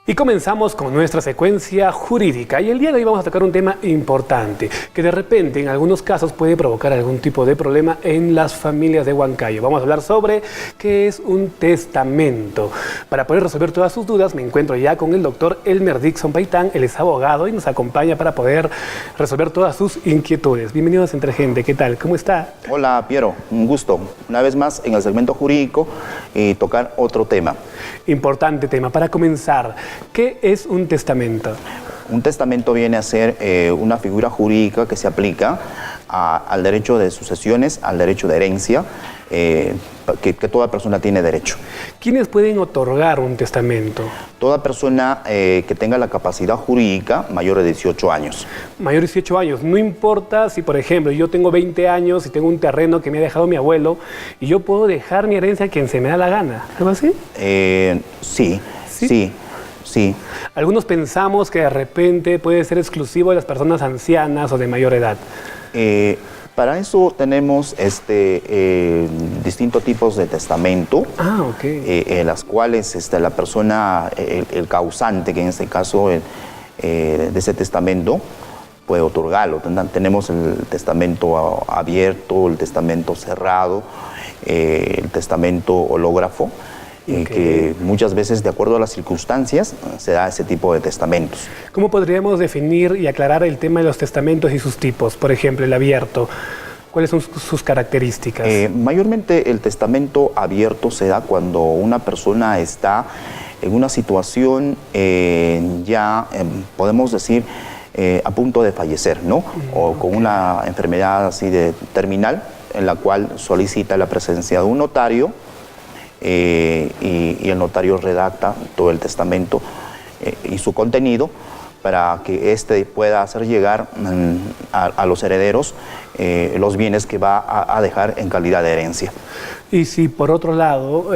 Y comenzamos con nuestra secuencia jurídica y el día de hoy vamos a tocar un tema importante que de repente en algunos casos puede provocar algún tipo de problema en las familias de Huancayo. Vamos a hablar sobre qué es un testamento. Para poder resolver todas sus dudas me encuentro ya con el doctor Elmer Dixon Paitán. Él es abogado y nos acompaña para poder resolver todas sus inquietudes. Bienvenidos a Entre Gente, ¿qué tal? ¿Cómo está? Hola Piero, un gusto. Una vez más en el segmento jurídico y tocar otro tema. Importante tema. Para comenzar, ¿qué es un testamento? Un testamento viene a ser una figura jurídica que se aplica al derecho de sucesiones, al derecho de herencia, que toda persona tiene derecho. ¿Quiénes pueden otorgar un testamento? Toda persona que tenga la capacidad jurídica mayor de 18 años. Mayor de 18 años. No importa si, por ejemplo, yo tengo 20 años y tengo un terreno que me ha dejado mi abuelo y yo puedo dejar mi herencia a quien se me da la gana. ¿Algo así? Sí. Algunos pensamos que de repente puede ser exclusivo de las personas ancianas o de mayor edad. Para eso tenemos distintos tipos de testamento, en las cuales la persona, el causante, que en este caso de ese testamento, puede otorgarlo. Tenemos el testamento abierto, el testamento cerrado, el testamento hológrafo, que muchas veces, de acuerdo a las circunstancias, se da ese tipo de testamentos. ¿Cómo podríamos definir y aclarar el tema de los testamentos y sus tipos? Por ejemplo, el abierto. ¿Cuáles son sus características? Mayormente el testamento abierto se da cuando una persona está en una situación podemos decir, a punto de fallecer, ¿no? O con una enfermedad así de terminal, en la cual solicita la presencia de un notario, y el notario redacta todo el testamento y su contenido para que éste pueda hacer llegar a los herederos los bienes que va a dejar en calidad de herencia. Y si por otro lado,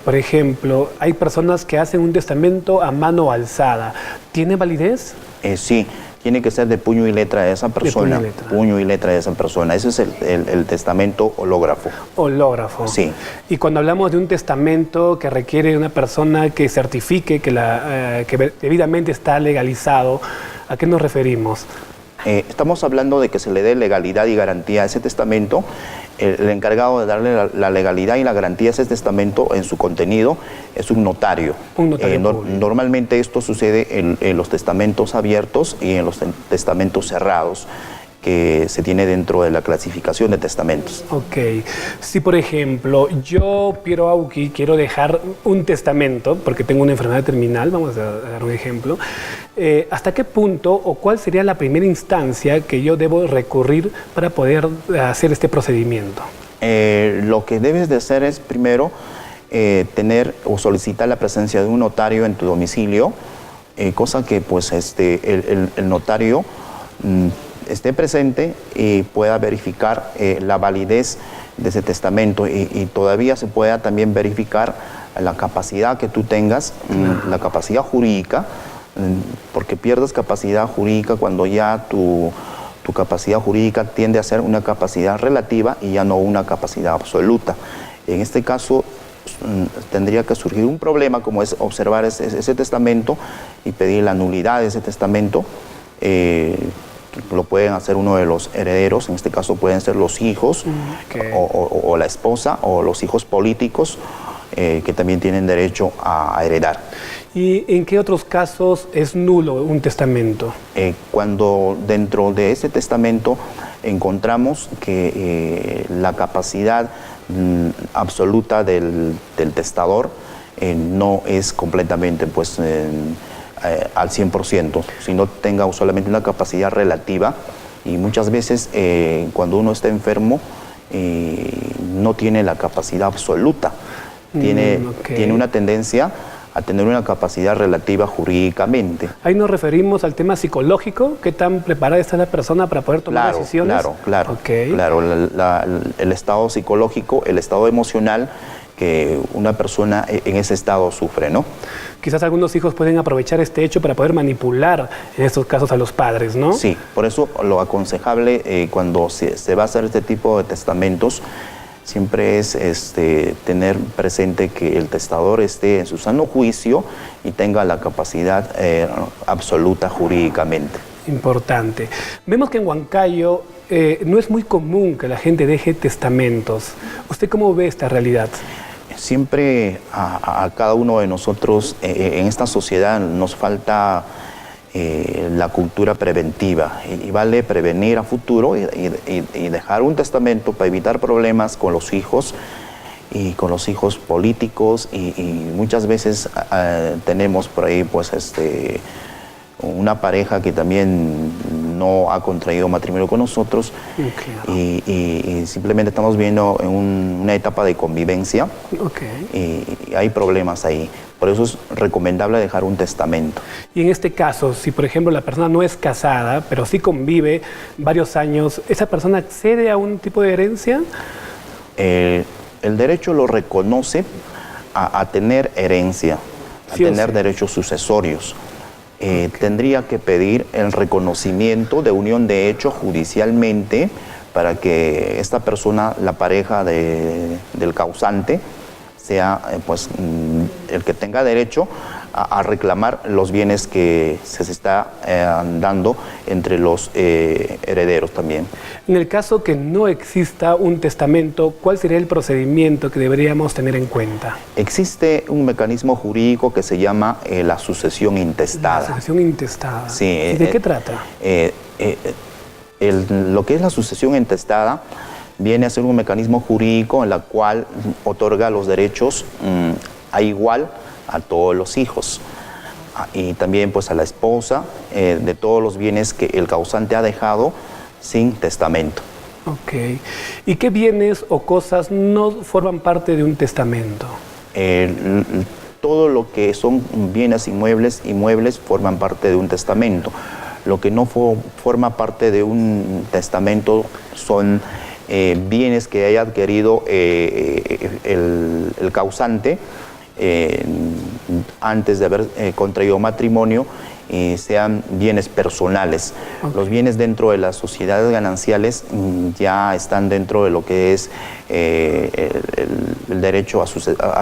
por ejemplo, hay personas que hacen un testamento a mano alzada, ¿tiene validez? Sí. Tiene que ser de puño y letra de esa persona. Puño y letra de esa persona. Ese es el testamento hológrafo. Hológrafo. Sí. Y cuando hablamos de un testamento que requiere de una persona que certifique que debidamente está legalizado, ¿a qué nos referimos? Estamos hablando de que se le dé legalidad y garantía a ese testamento. El encargado de darle la legalidad y la garantía a ese testamento en su contenido es un notario. Normalmente esto sucede en los testamentos abiertos y en los testamentos cerrados que se tiene dentro de la clasificación de testamentos. Ok. Si, por ejemplo, yo, Piero Auqui, quiero dejar un testamento porque tengo una enfermedad terminal, vamos a dar un ejemplo, ¿hasta qué punto o cuál sería la primera instancia que yo debo recurrir para poder hacer este procedimiento? Lo que debes de hacer es primero tener o solicitar la presencia de un notario en tu domicilio, cosa que pues el notario esté presente y pueda verificar la validez de ese testamento y todavía se pueda también verificar la capacidad que tú tengas, la capacidad jurídica, porque pierdes capacidad jurídica cuando ya tu capacidad jurídica tiende a ser una capacidad relativa y ya no una capacidad absoluta. En este caso tendría que surgir un problema como es observar ese testamento y pedir la nulidad de ese testamento. Lo pueden hacer uno de los herederos, en este caso pueden ser los hijos, o la esposa, o los hijos políticos, que también tienen derecho a heredar. ¿Y en qué otros casos es nulo un testamento? Cuando dentro de ese testamento encontramos que la capacidad absoluta del testador no es completamente pues al 100%, sino tenga solamente una capacidad relativa y muchas veces cuando uno está enfermo no tiene la capacidad absoluta, tiene una tendencia a tener una capacidad relativa jurídicamente. Ahí nos referimos al tema psicológico, ¿qué tan preparada está la persona para poder tomar decisiones? Claro, el estado psicológico, el estado emocional que una persona en ese estado sufre, ¿no? Quizás algunos hijos pueden aprovechar este hecho para poder manipular en estos casos a los padres, ¿no? Sí, por eso lo aconsejable cuando se va a hacer este tipo de testamentos siempre es tener presente que el testador esté en su sano juicio y tenga la capacidad absoluta jurídicamente. Importante. Vemos que en Huancayo no es muy común que la gente deje testamentos. ¿Usted cómo ve esta realidad? Siempre a cada uno de nosotros en esta sociedad nos falta la cultura preventiva y vale prevenir a futuro y dejar un testamento para evitar problemas con los hijos y con los hijos políticos y muchas veces tenemos por ahí pues una pareja que también no ha contraído matrimonio con nosotros. Claro. y simplemente estamos viendo en una etapa de convivencia. Y hay problemas ahí. Por eso es recomendable dejar un testamento. Y en este caso, si por ejemplo la persona no es casada, pero sí convive varios años, ¿esa persona accede a un tipo de herencia? El derecho lo reconoce a tener herencia, a tener derechos sucesorios. Tendría que pedir el reconocimiento de unión de hecho judicialmente para que esta persona, la pareja del causante, sea pues el que tenga derecho a reclamar los bienes que se está dando entre los herederos también. En el caso que no exista un testamento, ¿cuál sería el procedimiento que deberíamos tener en cuenta? Existe un mecanismo jurídico que se llama la sucesión intestada. La sucesión intestada. Sí. ¿Y de qué trata? Lo que es la sucesión intestada viene a ser un mecanismo jurídico en la cual otorga los derechos a igual a todos los hijos y también pues a la esposa de todos los bienes que el causante ha dejado sin testamento. Ok. ¿Y qué bienes o cosas no forman parte de un testamento? Todo lo que son bienes inmuebles forman parte de un testamento. Lo que no forma parte de un testamento son bienes que haya adquirido el causante antes de haber contraído matrimonio, sean bienes personales. Los bienes dentro de las sociedades gananciales ya están dentro de lo que es el derecho a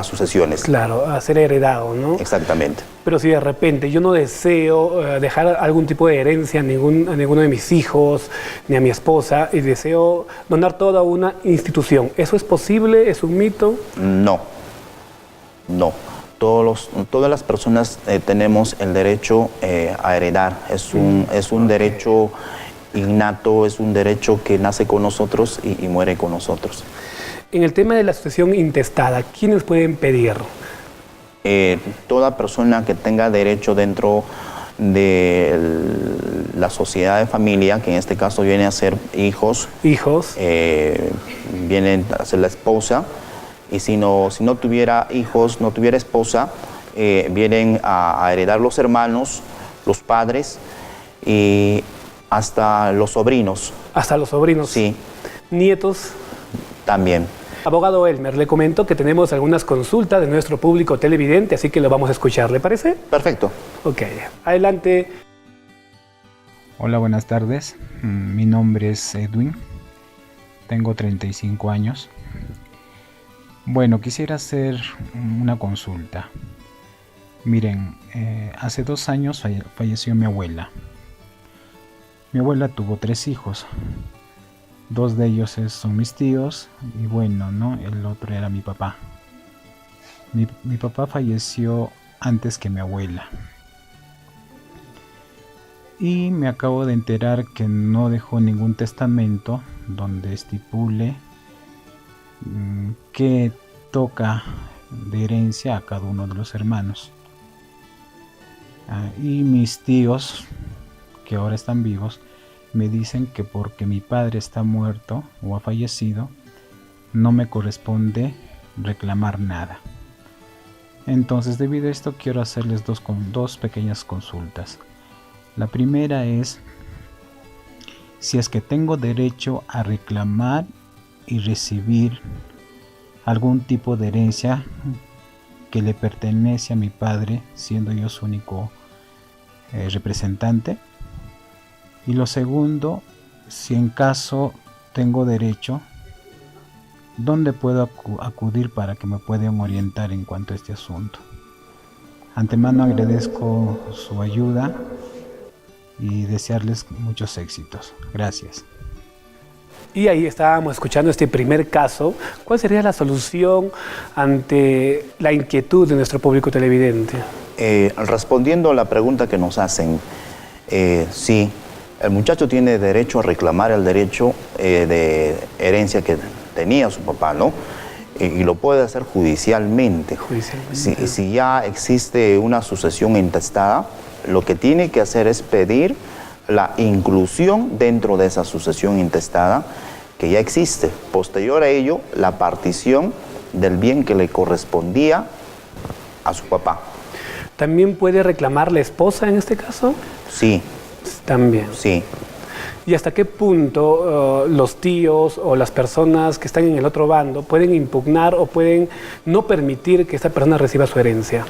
sucesiones. Claro, a ser heredado, ¿no? Exactamente. Pero si de repente yo no deseo dejar algún tipo de herencia a ninguno de mis hijos, ni a mi esposa, y deseo donar todo a una institución, ¿eso es posible? ¿Es un mito? No. Todas las personas tenemos el derecho a heredar. Es un derecho innato, es un derecho que nace con nosotros y muere con nosotros. En el tema de la sucesión intestada, ¿quiénes pueden pedir? Toda persona que tenga derecho dentro de la sociedad de familia, que en este caso viene a ser hijos, viene a ser la esposa, y si no tuviera hijos, no tuviera esposa, vienen a heredar los hermanos, los padres y hasta los sobrinos. ¿Hasta los sobrinos? Sí. ¿Nietos? También. Abogado Elmer, le comento que tenemos algunas consultas de nuestro público televidente, así que lo vamos a escuchar, ¿le parece? Perfecto. Ok, adelante. Hola, buenas tardes. Mi nombre es Edwin, tengo 35 años. Bueno, quisiera hacer una consulta. Miren, hace 2 años falleció mi abuela. Mi abuela tuvo 3 hijos. 2 de ellos son mis tíos y bueno, ¿no? El otro era mi papá. Mi papá falleció antes que mi abuela. Y me acabo de enterar que no dejó ningún testamento donde estipule que toca de herencia a cada uno de los hermanos. Y mis tíos, que ahora están vivos, me dicen que porque mi padre está muerto o ha fallecido, no me corresponde reclamar nada. Entonces, debido a esto, quiero hacerles dos pequeñas consultas. La primera es si es que tengo derecho a reclamar y recibir algún tipo de herencia que le pertenece a mi padre, siendo yo su único representante. Y lo segundo, si en caso tengo derecho ¿Dónde puedo acudir para que me puedan orientar en cuanto a este asunto? Antemano agradezco su ayuda y desearles muchos éxitos. Gracias. Y ahí estábamos escuchando este primer caso. ¿Cuál sería la solución ante la inquietud de nuestro público televidente? Respondiendo a la pregunta que nos hacen, sí, el muchacho tiene derecho a reclamar el derecho de herencia que tenía su papá, ¿no? Y lo puede hacer judicialmente. Si ya existe una sucesión intestada, lo que tiene que hacer es pedir la inclusión dentro de esa sucesión intestada que ya existe. Posterior a ello, la partición del bien que le correspondía a su papá. ¿También puede reclamar la esposa en este caso? Sí. También. Sí. ¿Y hasta qué punto los tíos o las personas que están en el otro bando pueden impugnar o pueden no permitir que esta persona reciba su herencia?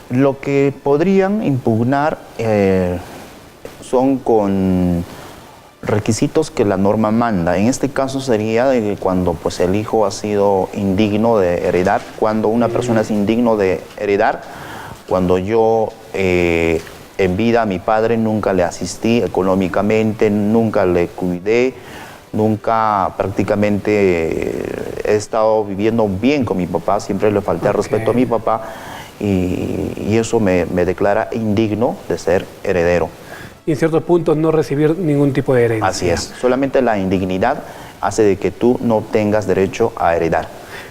Lo que podrían impugnar son con requisitos que la norma manda. En este caso sería de que cuando pues, el hijo ha sido indigno de heredar, cuando una persona es indigno de heredar, cuando yo en vida a mi padre nunca le asistí económicamente, nunca le cuidé, nunca prácticamente he estado viviendo bien con mi papá, siempre le falté respeto a mi papá y eso me declara indigno de ser heredero. Y en cierto punto no recibir ningún tipo de herencia. Así es, solamente la indignidad hace de que tú no tengas derecho a heredar.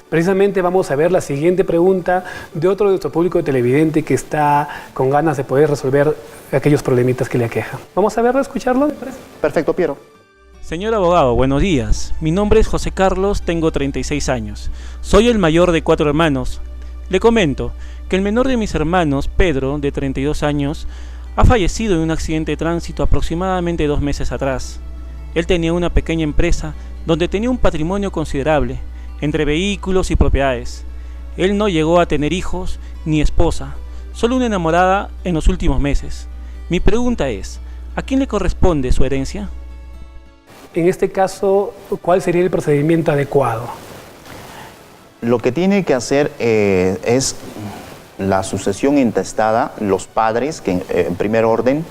Precisamente vamos a ver la siguiente pregunta de otro de nuestro público televidente que está con ganas de poder resolver aquellos problemitas que le aquejan. Vamos a verlo, escucharlo, ¿me parece? Perfecto, Piero. Señor abogado, buenos días. Mi nombre es José Carlos, tengo 36 años. Soy el mayor de 4 hermanos. Le comento que el menor de mis hermanos, Pedro, de 32 años, ha fallecido en un accidente de tránsito aproximadamente 2 meses atrás. Él tenía una pequeña empresa donde tenía un patrimonio considerable, entre vehículos y propiedades. Él no llegó a tener hijos ni esposa, solo una enamorada en los últimos meses. Mi pregunta es, ¿a quién le corresponde su herencia? En este caso, ¿cuál sería el procedimiento adecuado? Lo que tiene que hacer es la sucesión intestada, los padres, que en primer orden,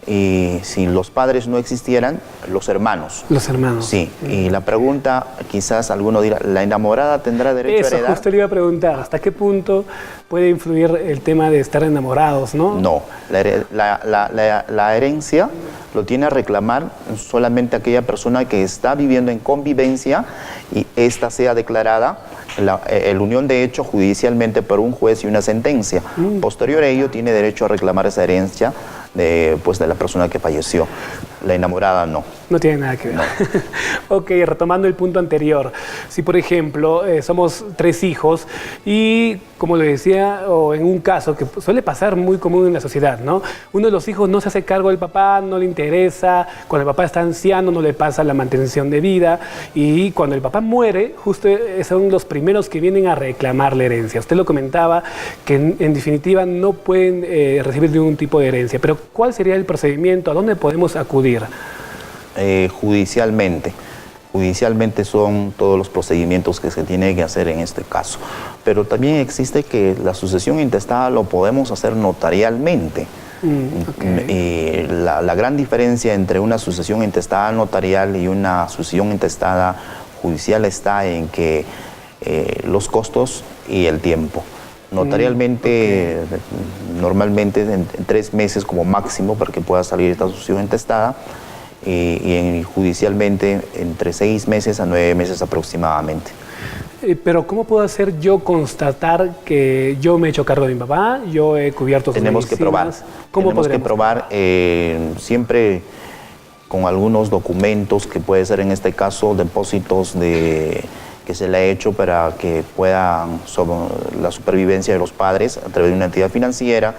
y si los padres no existieran, los hermanos. Los hermanos. Sí, y la pregunta, quizás alguno dirá, ¿la enamorada tendrá derecho a heredar? Eso justo le iba a preguntar, ¿hasta qué punto puede influir el tema de estar enamorados, no? No, la herencia lo tiene a reclamar solamente aquella persona que está viviendo en convivencia y esta sea declarada la unión de hecho judicialmente por un juez y una sentencia. Posterior a ello tiene derecho a reclamar esa herencia de la persona que falleció. La enamorada no. No tiene nada que ver. No. Ok, retomando el punto anterior. Si, por ejemplo, somos 3 hijos y, como le decía, o en un caso que suele pasar muy común en la sociedad, ¿no? Uno de los hijos no se hace cargo del papá, no le interesa, cuando el papá está anciano no le pasa la mantención de vida y cuando el papá muere, justo son los primeros que vienen a reclamar la herencia. Usted lo comentaba que en definitiva no pueden recibir ningún tipo de herencia, pero ¿cuál sería el procedimiento? ¿A dónde podemos acudir? Judicialmente. Judicialmente son todos los procedimientos que se tienen que hacer en este caso. Pero también existe que la sucesión intestada lo podemos hacer notarialmente. Okay. La gran diferencia entre una sucesión intestada notarial y una sucesión intestada judicial está en que los costos y el tiempo. Notarialmente, normalmente en 3 meses como máximo para que pueda salir esta sucesión intestada y judicialmente entre 6 meses a 9 meses aproximadamente. Pero ¿cómo puedo hacer yo constatar que yo me he hecho cargo de mi papá, yo he cubierto sus Tenemos que probar. Tenemos que probar siempre con algunos documentos que puede ser en este caso depósitos que se le ha hecho para que puedan la supervivencia de los padres a través de una entidad financiera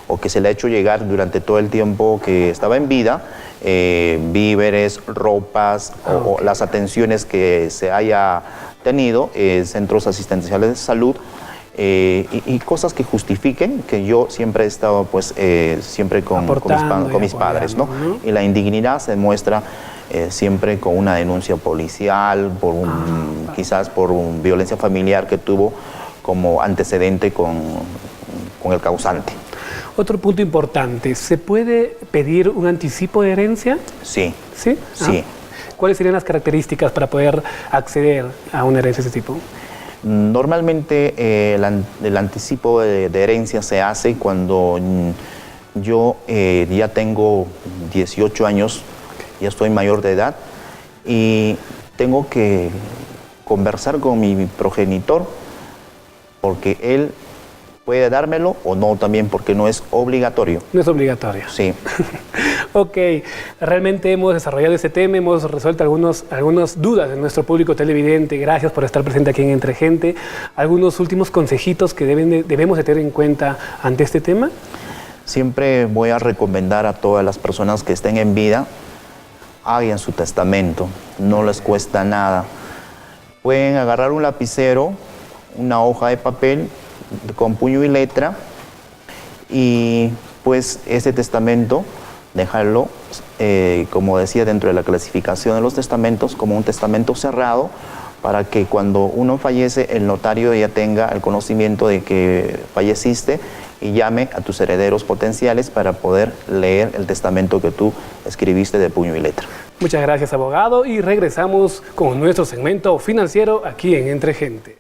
o que se le ha hecho llegar durante todo el tiempo que estaba en vida, víveres, ropas o las atenciones que se haya tenido, centros asistenciales de salud y cosas que justifiquen que yo siempre he estado siempre con mis padres, ¿no? Y la indignidad se muestra siempre con una denuncia policial, quizás por violencia familiar que tuvo como antecedente con el causante. Otro punto importante, ¿se puede pedir un anticipo de herencia? Sí. ¿Sí? Sí. ¿Cuáles serían las características para poder acceder a una herencia de ese tipo? Normalmente el anticipo de herencia se hace cuando yo ya tengo 18 años, ya estoy mayor de edad y tengo que conversar con mi progenitor porque él puede dármelo o no también porque no es obligatorio. No es obligatorio. Sí. Ok, realmente hemos desarrollado este tema, hemos resuelto algunas dudas de nuestro público televidente. Gracias por estar presente aquí en Entre Gente. ¿Algunos últimos consejitos que debemos de tener en cuenta ante este tema? Siempre voy a recomendar a todas las personas que estén en vida, hagan su testamento, no les cuesta nada. Pueden agarrar un lapicero, una hoja de papel con puño y letra y pues ese testamento dejarlo, como decía, dentro de la clasificación de los testamentos, como un testamento cerrado, para que cuando uno fallece, el notario ya tenga el conocimiento de que falleciste y llame a tus herederos potenciales para poder leer el testamento que tú escribiste de puño y letra. Muchas gracias, abogado, y regresamos con nuestro segmento financiero aquí en Entre Gente.